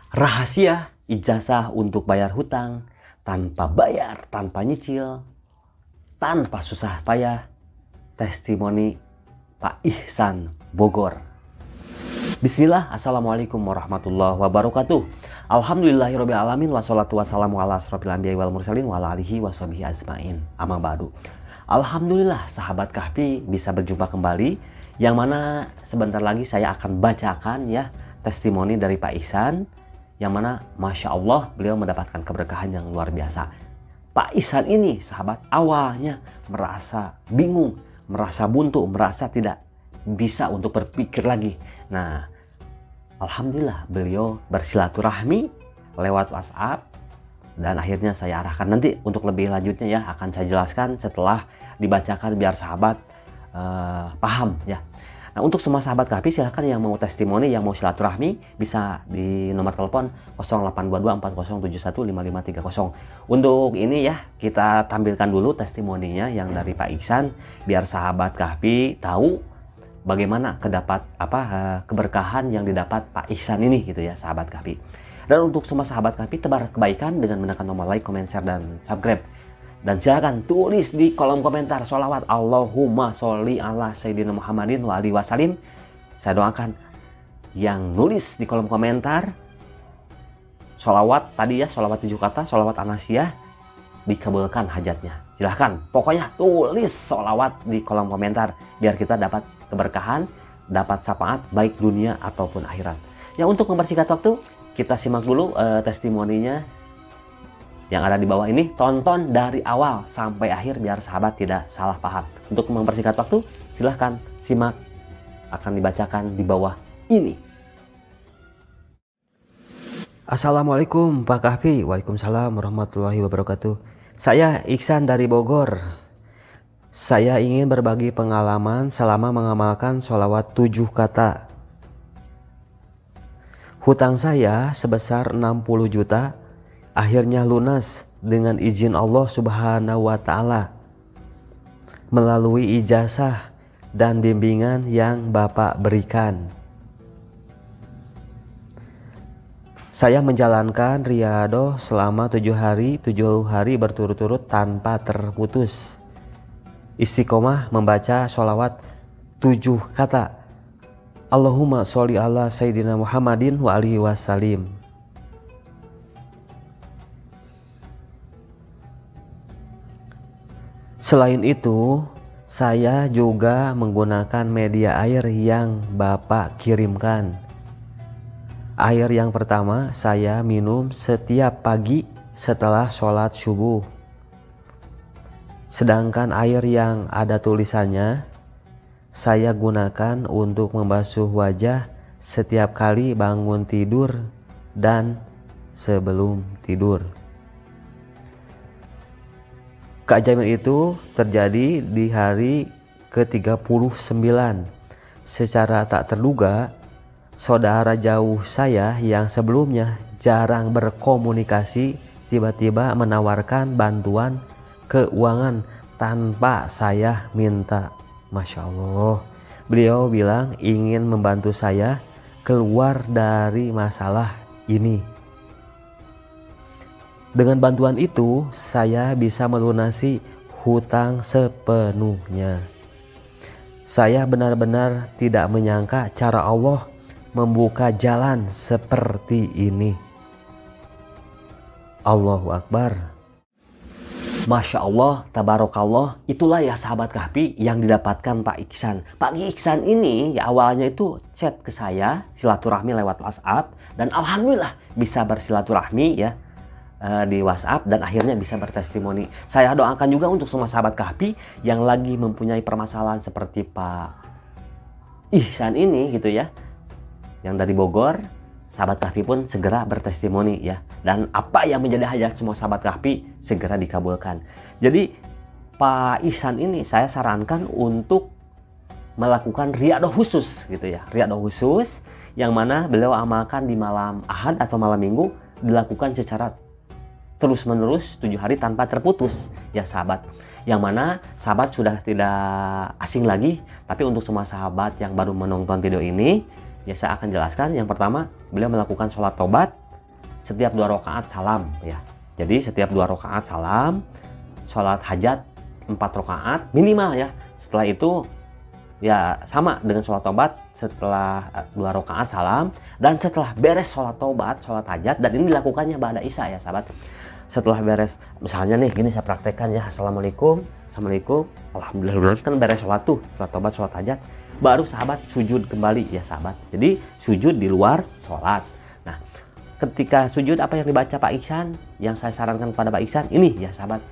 Rahasia ijazah untuk bayar hutang tanpa bayar, tanpa nyicil, tanpa susah payah. Testimoni Pak Ihsan Bogor. Bismillah, assalamualaikum warahmatullahi wabarakatuh. Alhamdulillahirabbil alamin wassalatu wassalamu ala asrofil anbiya'i wal mursalin wa ala alihi washabihi ajmain. Amma ba'du. Alhamdulillah sahabat Kahfi bisa berjumpa kembali, yang mana sebentar lagi saya akan bacakan ya testimoni dari Pak Ihsan, yang mana Masya Allah beliau mendapatkan keberkahan yang luar biasa. Pak Ihsan ini sahabat awalnya merasa bingung, merasa buntu, merasa tidak bisa untuk berpikir lagi. Nah, Alhamdulillah beliau bersilaturahmi lewat WhatsApp, dan akhirnya saya arahkan nanti untuk lebih lanjutnya ya akan saya jelaskan setelah dibacakan biar sahabat paham ya. Nah, untuk semua sahabat Kahfi silahkan yang mau testimoni, yang mau silaturahmi bisa di nomor telepon 082240715530. Untuk ini ya kita tampilkan dulu testimoninya yang dari Pak Ihsan biar sahabat Kahfi tahu bagaimana keberkahan yang didapat Pak Ihsan ini gitu ya sahabat Kahfi. Dan untuk semua sahabat Kahfi tebar kebaikan dengan menekan tombol like, comment, share, dan subscribe. Dan silakan tulis di kolom komentar sholawat Allahumma sholli ala Sayyidina Muhammadin wa alihi wasallim. Saya doakan yang nulis di kolom komentar sholawat tadi ya, sholawat 7 kata, sholawat Anasiyah, dikabulkan hajatnya. Silahkan, pokoknya tulis sholawat di kolom komentar biar kita dapat keberkahan, dapat syafaat baik dunia ataupun akhirat. Ya, untuk mempersingkat waktu, kita simak dulu testimoninya yang ada di bawah ini. Tonton dari awal sampai akhir biar sahabat tidak salah paham. Untuk mempersingkat waktu, silahkan simak, akan dibacakan di bawah ini. Assalamualaikum Pak Kahfi. Waalaikumsalam warahmatullahi wabarakatuh. Saya Ihsan dari Bogor. Saya ingin berbagi pengalaman selama mengamalkan sholawat 7 kata. Hutang saya sebesar 60 juta akhirnya lunas dengan izin Allah Subhanahu wa Ta'ala melalui ijazah dan bimbingan yang Bapak berikan. Saya menjalankan riyadhah selama 7 hari berturut-turut tanpa terputus. Istiqomah membaca sholawat 7 kata Allahumma sholli ala Sayyidina Muhammadin wa alihi wasallim. Selain itu, saya juga menggunakan media air yang Bapak kirimkan. Air yang pertama saya minum setiap pagi setelah sholat subuh. Sedangkan air yang ada tulisannya saya gunakan untuk membasuh wajah setiap kali bangun tidur dan sebelum tidur. Keajaiban itu terjadi di hari ke-39. Secara tak terduga, saudara jauh saya yang sebelumnya jarang berkomunikasi tiba-tiba menawarkan bantuan keuangan tanpa saya minta. Masya Allah. Beliau bilang ingin membantu saya keluar dari masalah ini. Dengan bantuan itu, saya bisa melunasi hutang sepenuhnya. Saya benar-benar tidak menyangka cara Allah membuka jalan seperti ini. Allahu Akbar. Masya Allah, tabarakallah. Itulah ya sahabat Kahfi yang didapatkan Pak Ihsan. Pak Ihsan ini ya awalnya itu chat ke saya, silaturahmi lewat WhatsApp, dan alhamdulillah bisa bersilaturahmi ya di WhatsApp, dan akhirnya bisa bertestimoni. Saya doakan juga untuk semua sahabat Kahfi yang lagi mempunyai permasalahan seperti Pak Ihsan ini gitu ya, yang dari Bogor. Sahabat Kahfi pun segera bertestimoni ya, dan apa yang menjadi hajat semua sahabat Kahfi segera dikabulkan. Jadi Pak Ihsan ini saya sarankan untuk melakukan riyadhah khusus gitu ya, riyadhah khusus yang mana beliau amalkan di malam Ahad atau malam Minggu, dilakukan secara terus menerus 7 hari tanpa terputus ya sahabat. Yang mana sahabat sudah tidak asing lagi, tapi untuk semua sahabat yang baru menonton video ini ya saya akan jelaskan. Yang pertama, beliau melakukan sholat tobat setiap 2 rakaat salam ya. Jadi setiap 2 rakaat salam, sholat hajat 4 rakaat minimal ya. Setelah itu ya sama dengan sholat tobat, setelah 2 rakaat salam, dan setelah beres sholat tobat, sholat hajat, dan ini dilakukannya ba'da isya ya sahabat. Setelah beres, misalnya nih gini saya praktekkan ya, assalamualaikum, alhamdulillah kan beres sholat tuh, sholat tobat, sholat hajat, baru sahabat sujud kembali ya sahabat. Jadi sujud di luar sholat. Nah, ketika sujud apa yang dibaca Pak Iksan, yang saya sarankan pada Pak Iksan ini ya sahabat,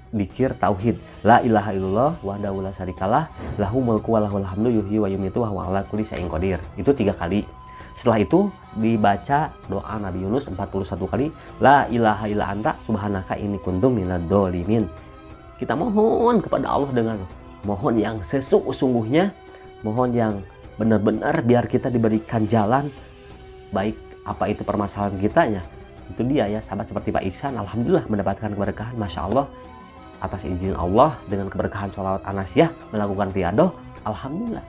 dzikir tauhid, la ilaha illallah wahdahu la syarikalah, lahu mulku wa lahul hamdu yuhyi wa yumiitu wa huwa ala kulli syai'in qadir. Itu 3 kali. Setelah itu dibaca doa Nabi Yunus 41 kali, la ilaha illa anta subhanaka inni kuntu minadz dzalimin. Kita mohon kepada Allah dengan mohon yang sesungguhnya, mohon yang benar-benar biar kita diberikan jalan baik apa itu permasalahan kita ya. Itu dia ya sahabat, seperti Pak Iksan alhamdulillah mendapatkan keberkahan, masya Allah, atas izin Allah dengan keberkahan sholawat Anasiyah melakukan riyadoh, alhamdulillah.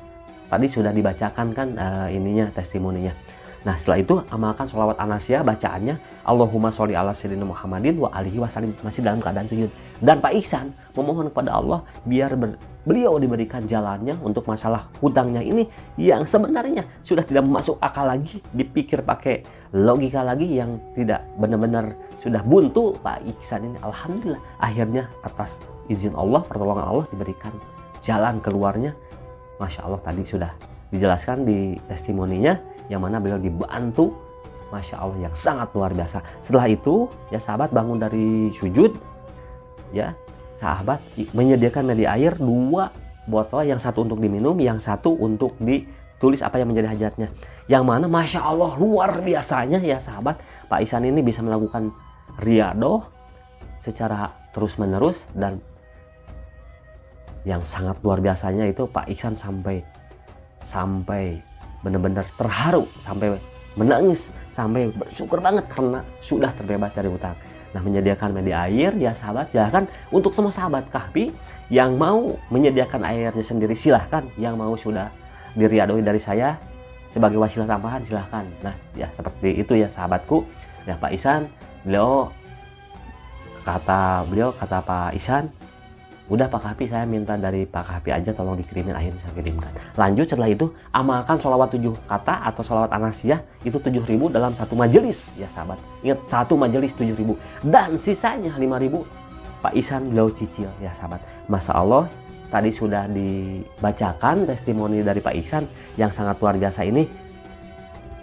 Tadi sudah dibacakan kan ininya, testimoninya. Nah setelah itu amalkan sholawat Anasiyah, bacaannya Allahumma sholli ala sayyidina Muhammadin wa alihi wasallim, masih dalam keadaan sujud. Dan Pak Iksan memohon kepada Allah biar beliau diberikan jalannya untuk masalah hutangnya ini yang sebenarnya sudah tidak masuk akal lagi, dipikir pakai logika lagi yang tidak benar-benar sudah buntu. Pak Iksan ini alhamdulillah akhirnya atas izin Allah, pertolongan Allah diberikan jalan keluarnya. Masya Allah, tadi sudah dijelaskan di testimoninya yang mana beliau dibantu, masya Allah, yang sangat luar biasa. Setelah itu ya sahabat bangun dari sujud ya sahabat, menyediakan media air 2 botol, yang satu untuk diminum, yang satu untuk ditulis apa yang menjadi hajatnya. Yang mana masya Allah luar biasanya ya sahabat, Pak Iksan ini bisa melakukan riyadoh secara terus menerus, dan yang sangat luar biasanya itu Pak Iksan sampai benar-benar terharu, sampai menangis, sampai bersyukur banget karena sudah terbebas dari hutang. Nah, menyediakan media air ya sahabat, silahkan untuk semua sahabat Kahfi yang mau menyediakan airnya sendiri silahkan, yang mau sudah diriadohi dari saya sebagai wasilah tambahan silahkan. Nah ya seperti itu ya sahabatku ya. Pak Iksan kata Pak Iksan, udah Pak Kahfi, saya minta dari Pak Kahfi aja tolong dikirimin, akhirnya saya kirimkan. Lanjut setelah itu amalkan sholawat 7 kata atau sholawat Anasiyah itu 7.000 dalam satu majelis ya sahabat. Ingat, satu majelis 7.000, dan sisanya 5.000 Pak Iksan beliau cicil ya sahabat. Masya Allah, tadi sudah dibacakan testimoni dari Pak Iksan yang sangat luar biasa ini.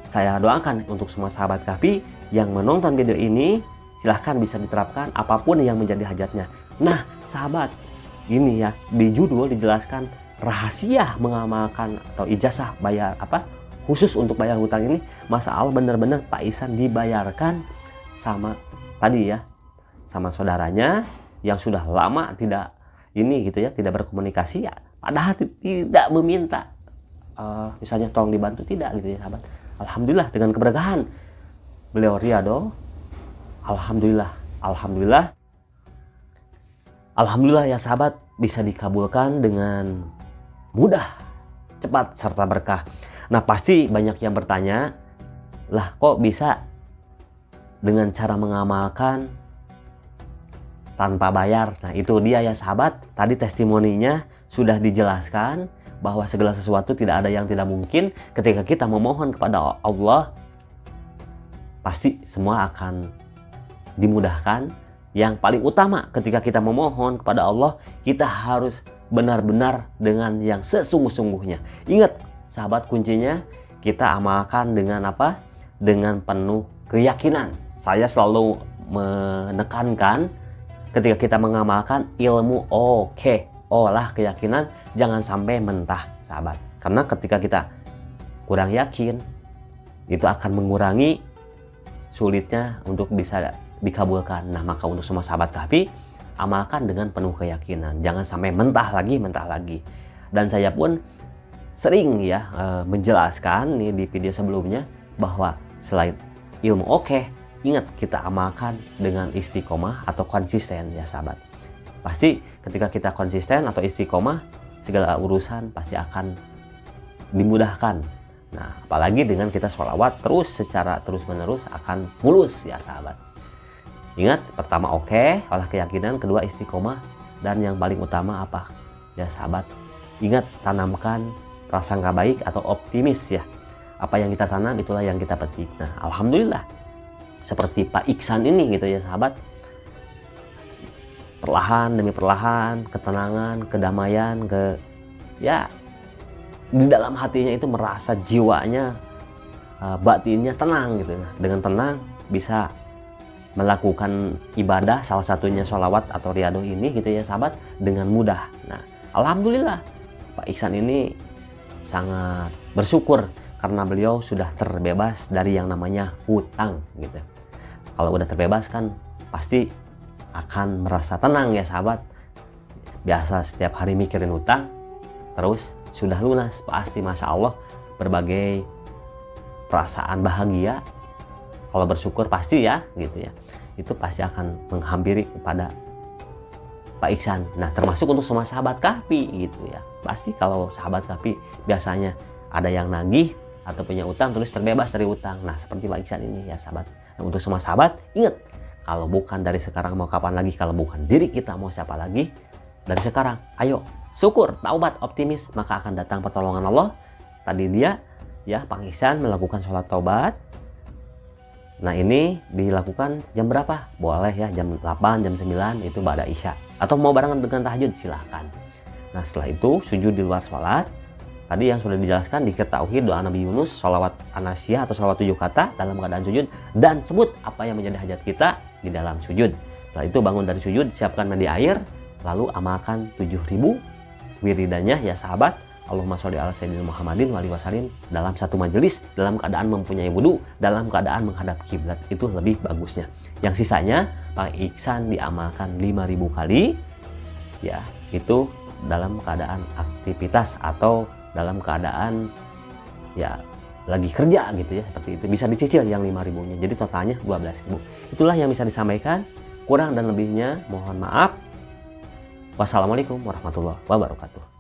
Saya doakan untuk semua sahabat Kahfi yang menonton video ini, silahkan bisa diterapkan apapun yang menjadi hajatnya. Nah sahabat, ini ya di judul dijelaskan rahasia mengamalkan atau ijazah bayar khusus untuk bayar hutang ini. Masya Allah, benar-benar Pak Iksan dibayarkan sama tadi ya, sama saudaranya yang sudah lama tidak tidak berkomunikasi ya, padahal tidak meminta misalnya tolong dibantu, tidak gitu ya sahabat. Alhamdulillah dengan keberkahan beliau riado, Alhamdulillah ya sahabat, bisa dikabulkan dengan mudah, cepat, serta berkah. Nah pasti banyak yang bertanya, lah kok bisa dengan cara mengamalkan tanpa bayar? Nah itu dia ya sahabat, tadi testimoninya sudah dijelaskan bahwa segala sesuatu tidak ada yang tidak mungkin. Ketika kita memohon kepada Allah, pasti semua akan dimudahkan. Yang paling utama ketika kita memohon kepada Allah, kita harus benar-benar dengan yang sesungguh-sungguhnya. Ingat sahabat, kuncinya kita amalkan dengan apa? Dengan penuh keyakinan. Saya selalu menekankan ketika kita mengamalkan ilmu, olah keyakinan, jangan sampai mentah sahabat. Karena ketika kita kurang yakin, itu akan mengurangi sulitnya untuk bisa dikabulkan. Nah maka untuk semua sahabat Kahfi, amalkan dengan penuh keyakinan, jangan sampai mentah lagi. Dan saya pun sering ya menjelaskan nih di video sebelumnya bahwa selain ilmu ingat kita amalkan dengan istiqomah atau konsisten ya sahabat. Pasti ketika kita konsisten atau istiqomah, segala urusan pasti akan dimudahkan. Nah, apalagi dengan kita sholawat terus secara terus-menerus akan mulus ya sahabat. Ingat, pertama oke, olah keyakinan, kedua istiqomah, dan yang paling utama apa? Ya sahabat, ingat tanamkan prasangka baik atau optimis ya. Apa yang kita tanam itulah yang kita petik. Nah, alhamdulillah seperti Pak Iksan ini gitu ya sahabat. Perlahan demi perlahan, ketenangan, kedamaian, ya di dalam hatinya itu merasa jiwanya, batinnya tenang gitu. Nah, dengan tenang bisa melakukan ibadah, salah satunya sholawat atau riyadhah ini gitu ya sahabat, dengan mudah. Nah, alhamdulillah Pak Iksan ini sangat bersyukur karena beliau sudah terbebas dari yang namanya hutang gitu. Kalau udah terbebas kan pasti akan merasa tenang ya sahabat. Biasa setiap hari mikirin hutang, terus sudah lunas, pasti Masya Allah berbagai perasaan bahagia. Kalau bersyukur pasti ya gitu ya, itu pasti akan menghampiri kepada Pak Iksan. Nah, termasuk untuk semua sahabat Kahfi gitu ya. Pasti kalau sahabat Kahfi biasanya ada yang nagih atau punya utang terus terbebas dari utang. Nah, seperti Pak Iksan ini ya sahabat. Nah, untuk semua sahabat ingat, kalau bukan dari sekarang mau kapan lagi, kalau bukan diri kita mau siapa lagi. Dari sekarang ayo syukur, taubat, optimis, maka akan datang pertolongan Allah. Tadi dia ya Pak Iksan melakukan sholat taubat. Nah, ini dilakukan jam berapa? Boleh ya jam 8, jam 9 itu ba'da isya. Atau mau barengan dengan tahajud silahkan. Nah, setelah itu sujud di luar sholat. Tadi yang sudah dijelaskan di tauhid, doa Nabi Yunus, sholawat anasyah atau sholawat 7 kata dalam keadaan sujud, dan sebut apa yang menjadi hajat kita di dalam sujud. Setelah itu bangun dari sujud, siapkan mandi air, lalu amalkan 7.000 wiridannya ya sahabat. Allahumma sholli ala sayyidina Muhammadin wa alihi wasallim dalam satu majelis, dalam keadaan mempunyai wudu, dalam keadaan menghadap kiblat, itu lebih bagusnya. Yang sisanya Pak Iksan diamalkan 5.000 kali ya, itu dalam keadaan aktivitas atau dalam keadaan ya lagi kerja gitu ya, seperti itu. Bisa dicicil yang 5.000-nya, jadi totalnya 12.000. Itulah yang bisa disampaikan, kurang dan lebihnya mohon maaf. Wassalamualaikum warahmatullahi wabarakatuh.